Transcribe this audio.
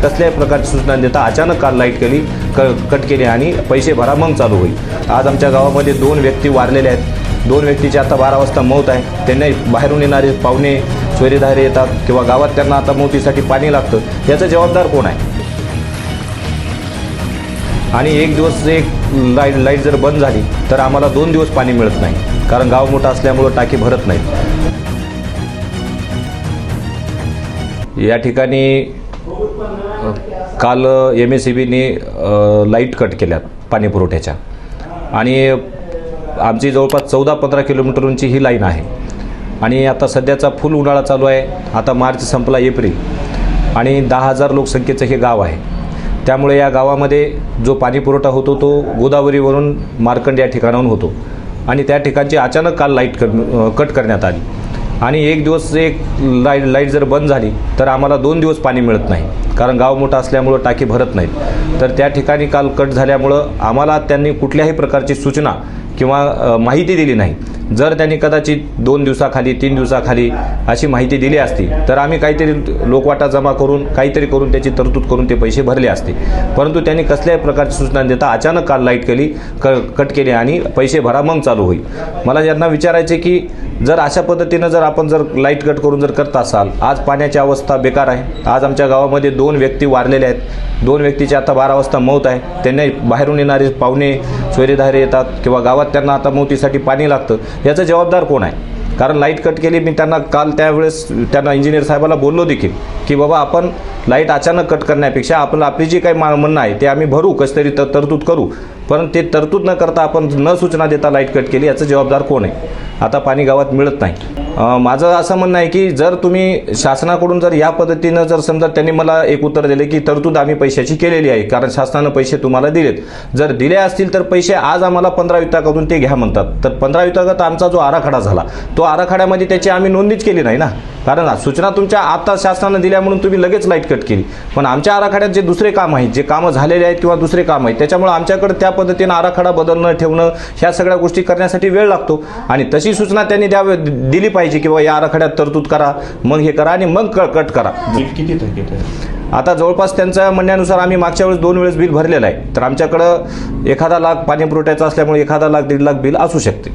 कसल्याही प्रकारची सूचना देता अचानक काल लाईट कट केली आणि पैसे भरा मग चालू होईल। आज आमच्या गावामध्ये 2 व्यक्ती वारलेले आहेत। 2 व्यक्तीची आता 12 वाजता मौत आहे। त्यांना बाहेरून येणारे पाहुणे सोयरेधारे येतात किंवा गावात त्यांना आता मौतीसाठी पाणी लागतं, याचा जबाबदार कोण आहे? आणि एक दिवस लाईट जर बंद झाली तर आम्हाला 2 दिवस पाणी मिळत नाही, कारण गाव मोठा असल्यामुळं टाकी भरत नाही। या ठिकाणी काल MSEBने लाईट कट केल्यात पाणी पुरवठ्याच्या, आणि आमची जवळपास 14-15 किलोमीटर उंची ही लाईन आहे। आणि आता सध्याचा फुल उन्हाळा चालू आहे। आता मार्च संपला, एप्रिल, आणि 10,000 लोकसंख्येचं हे गाव आहे। त्यामुळे या गावामध्ये जो पाणी पुरवठा होतो तो गोदावरीवरून मार्कंड या ठिकाणाहून होतो, आणि त्या ठिकाणची अचानक काल लाईट कट करण्यात आली। आणि एक दिवस लाईट जर बंद झाली तर आम्हाला 2 दिवस पाणी मिळत नाही, कारण गाव मोठा असल्यामुळं टाकी भरत नाहीत। तर त्या ठिकाणी काल कट झाल्यामुळं आम्हाला त्यांनी कुठल्याही प्रकारची सूचना किंवा माहिती दिली नाही। जर त्यांनी कदाचित 2 दिवसाखाली 3 दिवसाखाली अशी माहिती दिली असती तर आम्ही काहीतरी लोकवाटा जमा करून काहीतरी करून त्याची तरतूद करून ते पैसे भरले असते, परंतु त्यांनी कसल्याही प्रकारची सूचना देता अचानक काल लाईट कट केली आणि पैसे भरा मग चालू होईल। मला यांना विचारायचे की जर अशा पद्धतीनं जर आपण लाईट कट करून करत असाल, आज पाण्याची अवस्था बेकार आहे। आज आमच्या गावामध्ये 2 व्यक्ती वारलेले आहेत। 2 व्यक्तीची आता 12 वाजता मौत आहे। त्यांना बाहेरून येणारे पाहुणे सोयरेधारे येतात किंवा गावात त्यांना आता मौतीसाठी पाणी लागतं, याचा जबाबदार कोण आहे? कारण लाईट कट केली, मी त्यांना काल त्यावेळेस त्यांना इंजिनियर साहेबाला बोललो देखील की बाबा आपण लाईट अचानक कट करण्यापेक्षा आपण आपली जी काही म्हणणं आहे ते आम्ही भरू, कसं तरी तरतूद करू, परंतु ते तरतूद न करता आपण न सूचना देता लाईट कट केली, याचं जबाबदार कोण आहे? आता पाणी गावात मिळत नाही। माझं असं म्हणणं आहे की जर तुम्ही शासनाकडून जर या पद्धतीनं समजा त्यांनी मला एक उत्तर दिले की तरतूद आम्ही पैशाची केलेली आहे, कारण शासनानं पैसे तुम्हाला दिलेत, जर दिले असतील तर पैसे आज आम्हाला 15 विभागातून ते घ्या म्हणतात, तर 15 विभागात आमचा जो आराखडा झाला तो आराखड्यामध्ये त्याची आम्ही नोंदीच केली नाही ना, कारण सूचना तुमच्या आता शासनानं दिल्या म्हणून तुम्ही लगेच लाईट कट केली। पण आमच्या आराखड्यात जे दुसरे काम आहेत, जे कामं झालेले आहेत किंवा दुसरे काम आहेत, त्याच्यामुळे आमच्याकडे त्या पद्धतीनं आराखडा बदलणं ठेवणं ह्या सगळ्या गोष्टी करण्यासाठी वेळ लागतो, आणि तशी सूचना त्यांनी दिली पाहिजे की या आराखड्यात तरतूद करा, मग हे करा आणि मग कट करा। किती थकीत आहे? आता जवळपास त्यांच्या म्हणण्यानुसार आम्ही मागच्या वेळेस 2 वेळेस बिल भरलेलं आहे, तर आमच्याकडं 1,000,000 पाणी पुरवठ्याचं असल्यामुळे 1,000,000 1,50,000 बिल असू शकते।